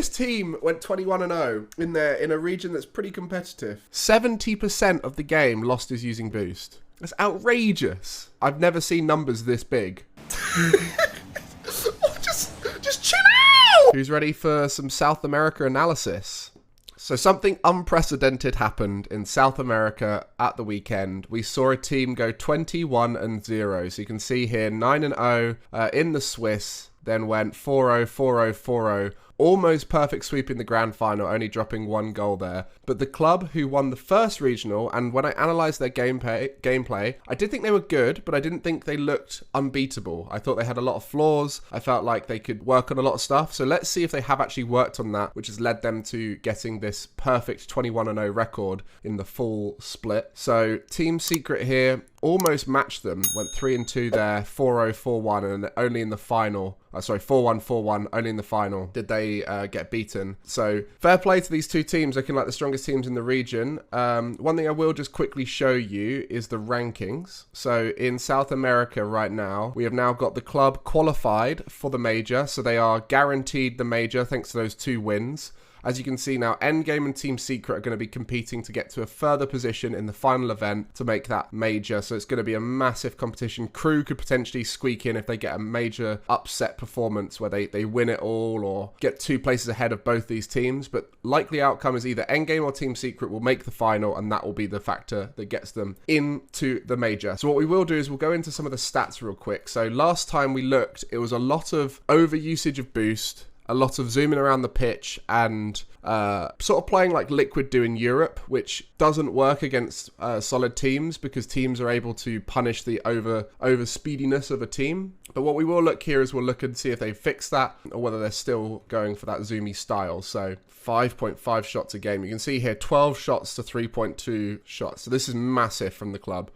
This team went 21-0 in a region that's pretty competitive. 70% of the game lost is using boost. That's outrageous. I've never seen numbers this big. Just chill out! Who's ready for some South America analysis? So something unprecedented happened in South America at the weekend. We saw a team go 21-0. So you can see here 9-0 in the Swiss, then went 4-0, 4-0, 4-0. Almost perfect sweep in the grand final, only dropping one goal there. But the club who won the first regional, and when I analysed their gameplay, I did think they were good, but I didn't think they looked unbeatable. I thought they had a lot of flaws. I felt like they could work on a lot of stuff. So let's see if they have actually worked on that, which has led them to getting this perfect 21-0 record in the full split. So Team Secret here almost matched them, went 3-2 there, 4-0, 4-1, and only in the final, 4-1, 4-1, only in the final did they get beaten. So fair play to these two teams, looking like the strongest teams in the region. One thing I will just quickly show you is the rankings. So in South America right now, we have now got the club qualified for the major, so they are guaranteed the major thanks to those 2 wins. As you can see now, Endgame and Team Secret are going to be competing to get to a further position in the final event to make that major. So it's going to be a massive competition. Crew could potentially squeak in if they get a major upset performance where they win it all or get 2 places ahead of both these teams. But likely outcome is either Endgame or Team Secret will make the final, and that will be the factor that gets them into the major. So what we will do is we'll go into some of the stats real quick. So last time we looked, it was a lot of overusage of boost, a lot of zooming around the pitch, and sort of playing like Liquid do in Europe, which doesn't work against solid teams because teams are able to punish the over speediness of a team. But what we will look here is we'll look and see if they fix that or whether they're still going for that zoomy style. So 5.5 shots a game. You can see here 12 shots to 3.2 shots. So this is massive from the club.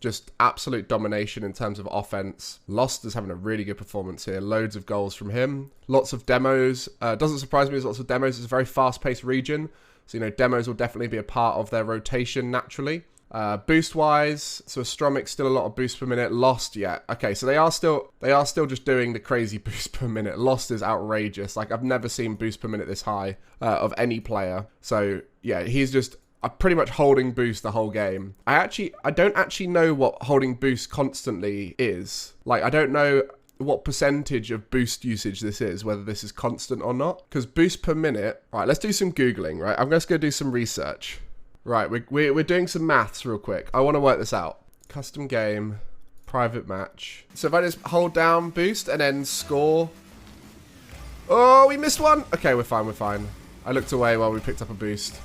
Just absolute domination in terms of offense. Lost is having a really good performance here. Loads of goals from him. Lots of demos. Doesn't surprise me there's lots of demos. It's a very fast-paced region. So, demos will definitely be a part of their rotation naturally. Boost-wise, so Astromic's still a lot of boost per minute. Lost, yeah. Okay, so they are still just doing the crazy boost per minute. Lost is outrageous. Like, I've never seen boost per minute this high of any player. So, yeah, he's just pretty much holding boost the whole game. I don't actually know what holding boost constantly is. Like, I don't know what percentage of boost usage this is, whether this is constant or not. Because boost per minute... Right, let's do some Googling, right? I'm just going to do some research. Right, we're doing some maths real quick. I want to work this out. Custom game, private match. So if I just hold down boost and then score... Oh, we missed one! Okay, we're fine, we're fine. I looked away while we picked up a boost.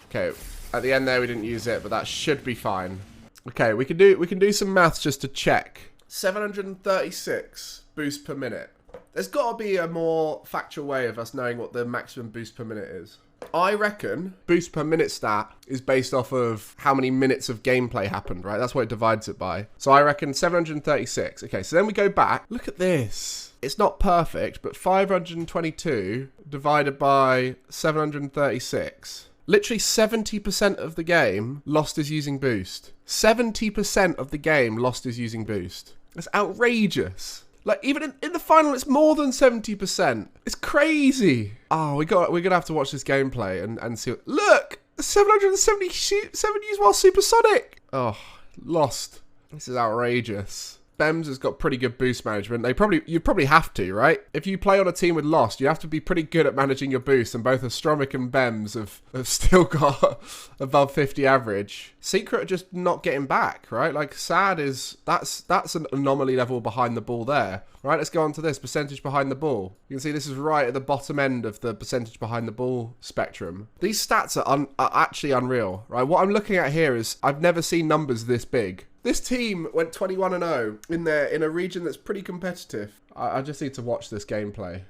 Okay, at the end there we didn't use it, but that should be fine. Okay, we can do some maths just to check. 736 boost per minute. There's got to be a more factual way of us knowing what the maximum boost per minute is. I reckon boost per minute stat is based off of how many minutes of gameplay happened, right? That's what it divides it by. So I reckon 736. Okay, so then we go back. Look at this. It's not perfect, but 522 divided by 736. Literally 70% of the game lost is using boost. 70% of the game lost is using boost. That's outrageous. Like, even in the final, it's more than 70%. It's crazy. Oh, we're gonna have to watch this gameplay and see. Look, 777 use while supersonic. Oh, lost. This is outrageous. Bems has got pretty good boost management. You probably have to, right? If you play on a team with Lost, you have to be pretty good at managing your boost, and both Astromic and Bems have still got above 50 average. Secret are just not getting back, right? Like, Sad is... That's an anomaly level behind the ball there. Right, let's go on to this. Percentage behind the ball. You can see this is right at the bottom end of the percentage behind the ball spectrum. These stats are actually unreal, right? What I'm looking at here is I've never seen numbers this big. This team went 21-0 in a region that's pretty competitive. I just need to watch this gameplay.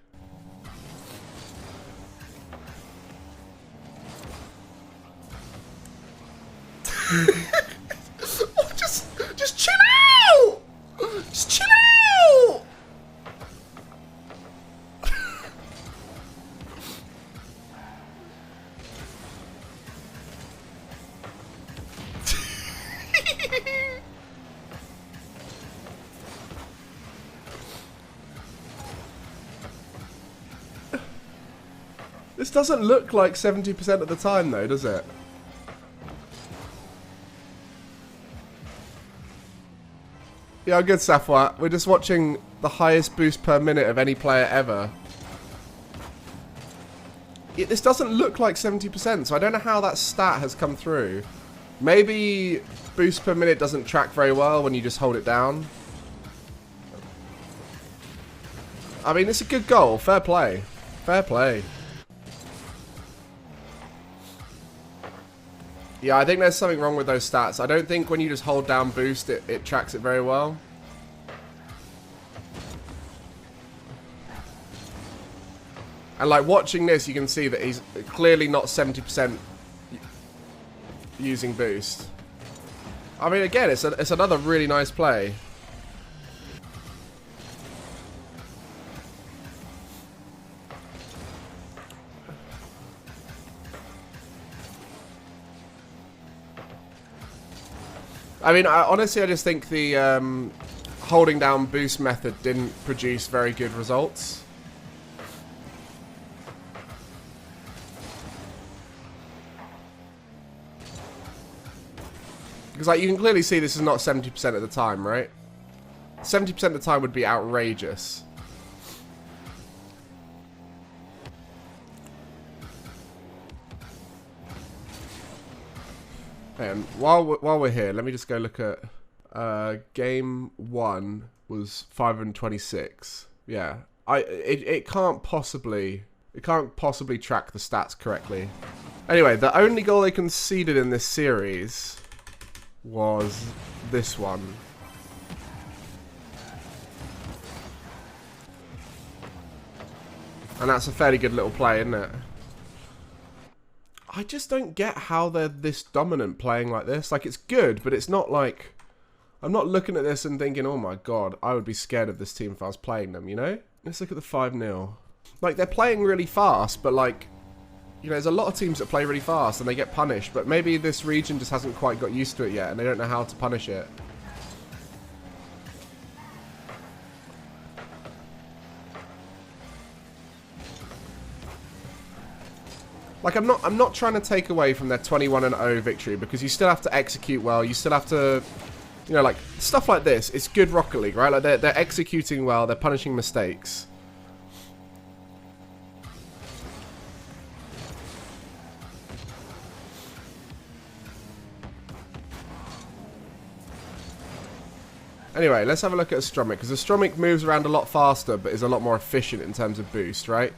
Just chill out! Just chill out! This doesn't look like 70% of the time though, does it? Yeah, good, Safwa. We're just watching the highest boost per minute of any player ever. This doesn't look like 70%, so I don't know how that stat has come through. Maybe boost per minute doesn't track very well when you just hold it down. I mean, it's a good goal. Fair play. Fair play. Yeah, I think there's something wrong with those stats. I don't think when you just hold down boost, it tracks it very well. And like watching this, you can see that he's clearly not 70% using boost. I mean, again, it's another really nice play. I mean, honestly, I just think the holding down boost method didn't produce very good results. Because like, you can clearly see this is not 70% of the time, right? 70% of the time would be outrageous. And while we're here, let me just go look at game 1 was 526. Yeah, it can't possibly track the stats correctly. Anyway, the only goal they conceded in this series was this one. And that's a fairly good little play, isn't it? I just don't get how they're this dominant playing like this. Like, it's good, but it's not like... I'm not looking at this and thinking, oh my god, I would be scared of this team if I was playing them, you know? Let's look at the 5-0. Like, they're playing really fast, but like... You know, there's a lot of teams that play really fast and they get punished, but maybe this region just hasn't quite got used to it yet and they don't know how to punish it. Like, I'm not trying to take away from their 21-0 victory, because you still have to execute well. You still have to, you know, like, stuff like this. It's good Rocket League, right? Like, they're executing well. They're punishing mistakes. Anyway, let's have a look at Astromik, because Astromik moves around a lot faster, but is a lot more efficient in terms of boost, right?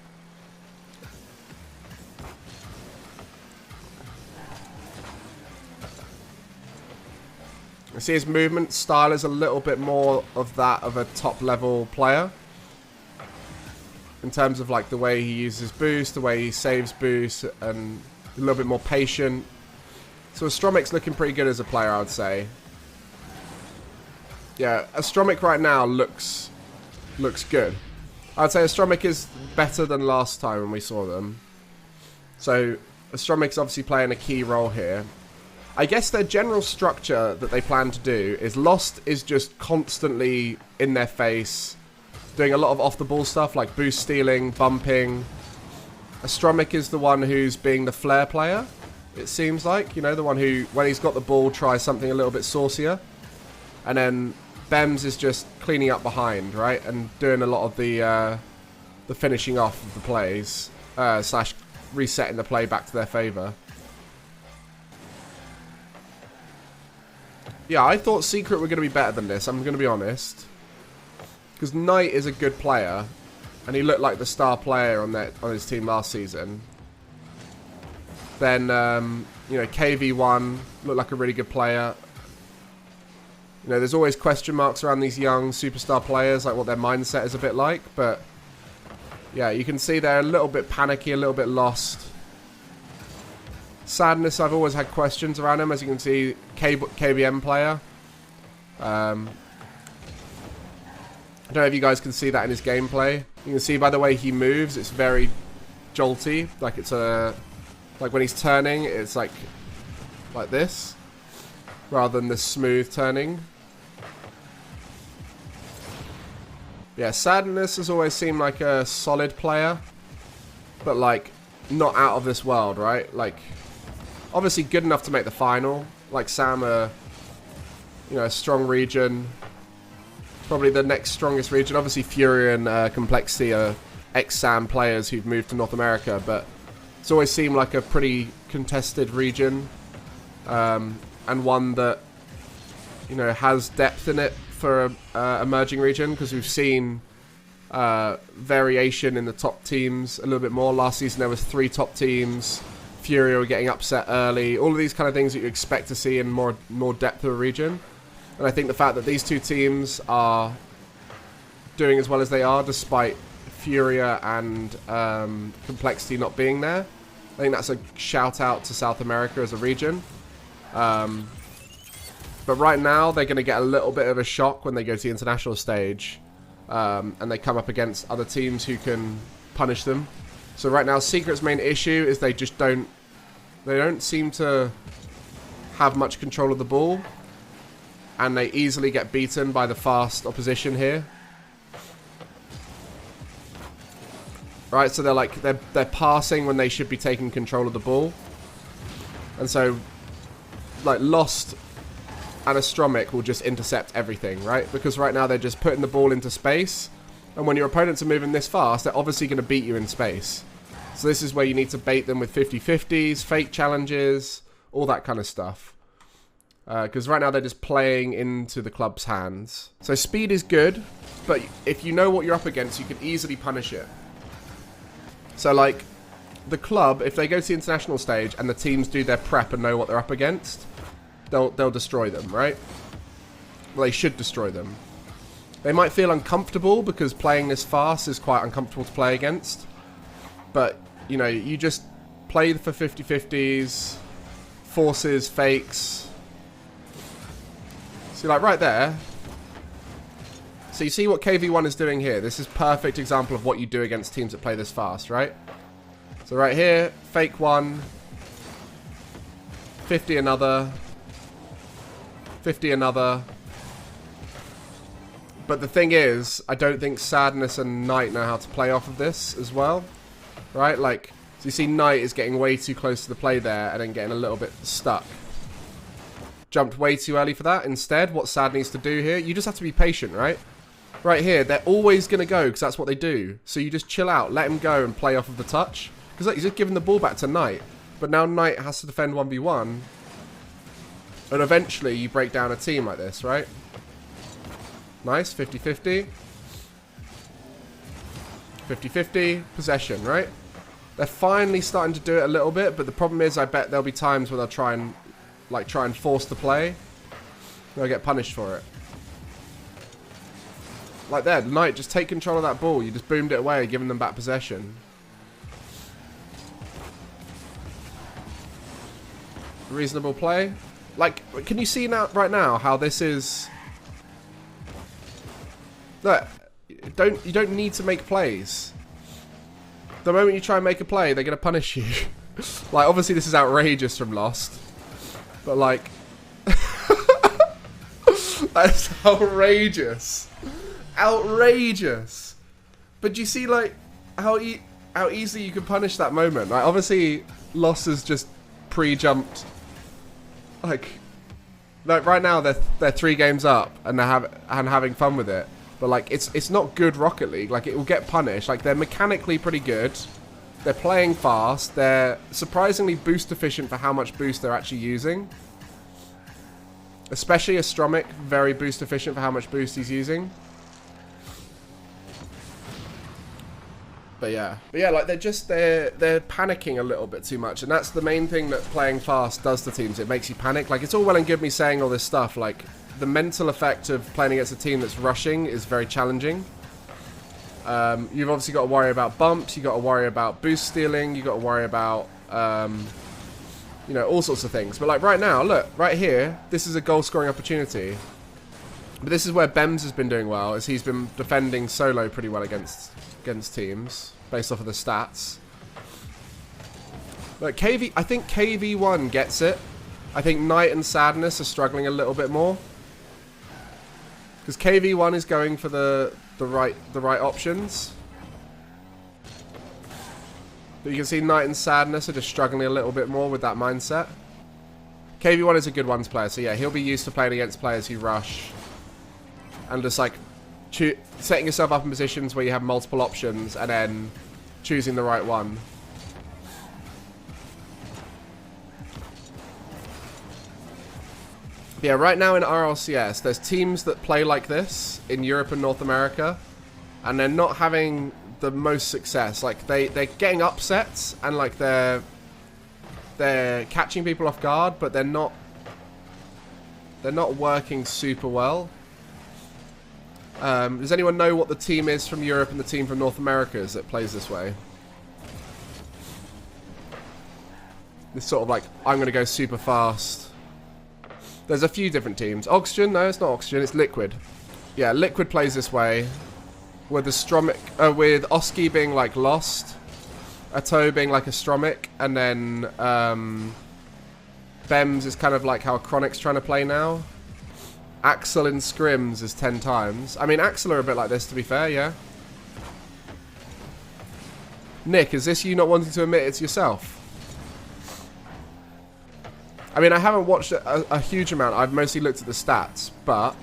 I see his movement style is a little bit more of that of a top level player. In terms of like the way he uses boost, the way he saves boost, and a little bit more patient. So Astromik's looking pretty good as a player, I would say. Yeah, Astromik right now looks good. I'd say Astromik is better than last time when we saw them. So Astromik's obviously playing a key role here. I guess their general structure that they plan to do is Lost is just constantly in their face, doing a lot of off-the-ball stuff like boost stealing, bumping. Astromik is the one who's being the flair player, it seems like. You know, the one who, when he's got the ball, tries something a little bit saucier. And then Bems is just cleaning up behind, right? And doing a lot of the finishing off of the plays, slash resetting the play back to their favour. Yeah, I thought Secret were going to be better than this, I'm going to be honest. Because Knight is a good player, and he looked like the star player on his team last season. Then, you know, KV1 looked like a really good player. You know, there's always question marks around these young superstar players, like what their mindset is a bit like. But, yeah, you can see they're a little bit panicky, a little bit lost. Sadness, I've always had questions around him. As you can see, KBM player. I don't know if you guys can see that in his gameplay. You can see by the way he moves, it's very jolty. Like it's like when he's turning, it's like this, rather than the smooth turning. Yeah, Sadness has always seemed like a solid player, but like not out of this world, right? Like, obviously good enough to make the final. Like Sam, you know, a strong region. Probably the next strongest region. Obviously Fury and Complexity are ex-Sam players who've moved to North America, but it's always seemed like a pretty contested region. And one that, you know, has depth in it for a emerging region, because we've seen variation in the top teams a little bit more. Last season there was 3 top teams. Fury were getting upset early. All of these kind of things that you expect to see in more depth of a region. And I think the fact that these 2 teams are doing as well as they are, despite Furia and Complexity not being there, I think that's a shout out to South America as a region. But right now they're going to get a little bit of a shock when they go to the international stage, and they come up against other teams who can punish them. So right now Secret's main issue is they just don't seem to have much control of the ball, and they easily get beaten by the fast opposition here. Right, so they're passing when they should be taking control of the ball. And so like Lost and Astromic will just intercept everything, right? Because right now they're just putting the ball into space, and when your opponents are moving this fast, they're obviously going to beat you in space. So this is where you need to bait them with 50-50s, fake challenges, all that kind of stuff. Because right now they're just playing into the club's hands. So speed is good, but if you know what you're up against, you can easily punish it. So like the club, if they go to the international stage and the teams do their prep and know what they're up against, they'll destroy them, right? Well, they should destroy them. They might feel uncomfortable because playing this fast is quite uncomfortable to play against. But, you know, you just play for 50-50s, forces, fakes. See, like right there. So you see what KV1 is doing here? This is perfect example of what you do against teams that play this fast, right? So right here, fake one, 50 another, 50 another. But the thing is, I don't think Sadness and Knight know how to play off of this as well, right? Like, so you see Knight is getting way too close to the play there and then getting a little bit stuck. Jumped way too early for that. Instead, what Sad needs to do here, you just have to be patient, right? Right here, they're always going to go because that's what they do. So you just chill out, let him go and play off of the touch. Because look, he's just giving the ball back to Knight. But now Knight has to defend 1v1. And eventually you break down a team like this, right? Nice, 50-50. 50-50, possession, right? They're finally starting to do it a little bit, but the problem is I bet there'll be times where they'll try and force the play. They'll get punished for it. Like there, Knight, just take control of that ball. You just boomed it away, giving them back possession. Reasonable play. Like, can you see now, right now, how this is... Look, you don't need to make plays. The moment you try and make a play, they're going to punish you. Like, obviously this is outrageous from Lost. But, like... That's outrageous. Outrageous. But do you see, like, how easily you can punish that moment? Like, obviously, Lost has just pre-jumped. Like, right now they're 3 games up and they're having fun with it. But like it's not good Rocket League. Like it will get punished. Like they're mechanically pretty good. They're playing fast. They're surprisingly boost efficient for how much boost they're actually using. Especially Astromic, very boost efficient for how much boost he's using. But yeah, like they're panicking a little bit too much, and that's the main thing that playing fast does to teams. It makes you panic. Like it's all well and good me saying all this stuff. Like the mental effect of playing against a team that's rushing is very challenging. You've obviously got to worry about bumps. You got to worry about boost stealing. You got to worry about you know, all sorts of things. But like right now, look right here. This is a goal scoring opportunity. But this is where Bems has been doing well, as he's been defending solo pretty well against teams based off of the stats. Look, I think KV1 gets it. I think Knight and Sadness are struggling a little bit more. Because KV1 is going for the right options. But you can see Night and Sadness are just struggling a little bit more with that mindset. KV1 is a good ones player, so yeah, he'll be used to playing against players who rush. And just like setting yourself up in positions where you have multiple options and then choosing the right one. Yeah, right now in RLCS, there's teams that play like this in Europe and North America, and they're not having the most success. Like they're getting upsets and like they're catching people off guard, but they're not working super well. Does anyone know what the team is from Europe and the team from North America is that plays this way? This sort of like, I'm going to go super fast. There's a few different teams. Oxygen? No, it's not Oxygen. It's Liquid. Yeah, Liquid plays this way. With the Stromic, with Oski being like Lost, Ato being like a Stromic, and then Bems is kind of like how Chronic's trying to play now. Axel in Scrims is 10 times. I mean, Axel are a bit like this, to be fair, yeah. Nick, is this you not wanting to admit it's yourself? I mean, I haven't watched a huge amount. I've mostly looked at the stats, but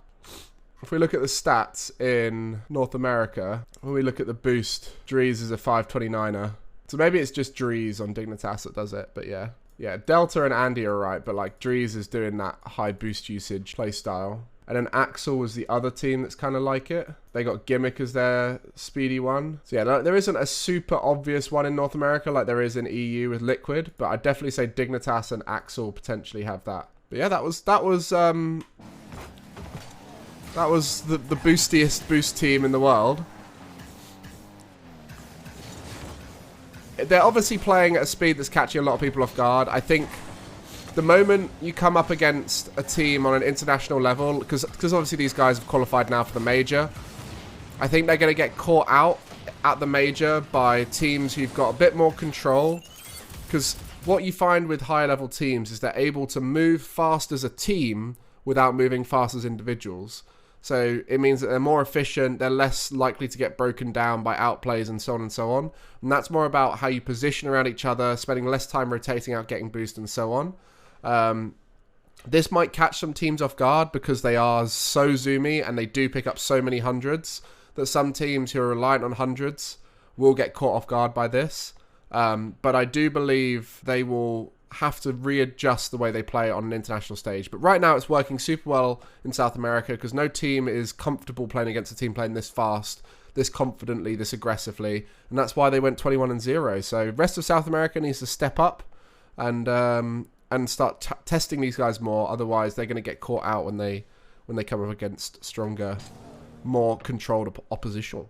if we look at the stats in North America, when we look at the boost, Drees is a 529er. So maybe it's just Drees on Dignitas that does it, but yeah. Yeah, Delta and Andy are right, but like Drees is doing that high boost usage playstyle. And then Axel was the other team that's kind of like it. They got Gimmick as their speedy one. So yeah, there isn't a super obvious one in North America like there is in EU with Liquid, but I'd definitely say Dignitas and Axel potentially have that. But yeah, that was the boostiest boost team in the world. They're obviously playing at a speed that's catching a lot of people off guard. I think the moment you come up against a team on an international level, because obviously these guys have qualified now for the major, I think they're going to get caught out at the major by teams who've got a bit more control. Because what you find with higher level teams is they're able to move fast as a team without moving fast as individuals. So it means that they're more efficient, they're less likely to get broken down by outplays and so on and so on. And that's more about how you position around each other, spending less time rotating out, getting boost and so on. This might catch some teams off guard because they are so zoomy and they do pick up so many hundreds that some teams who are reliant on hundreds will get caught off guard by this. But I do believe they will have to readjust the way they play on an international stage. But right now it's working super well in South America because no team is comfortable playing against a team playing this fast, this confidently, this aggressively, and that's why they went 21-0. So rest of South America needs to step up and start testing these guys more. Otherwise they're going to get caught out when they come up against stronger, more controlled opposition.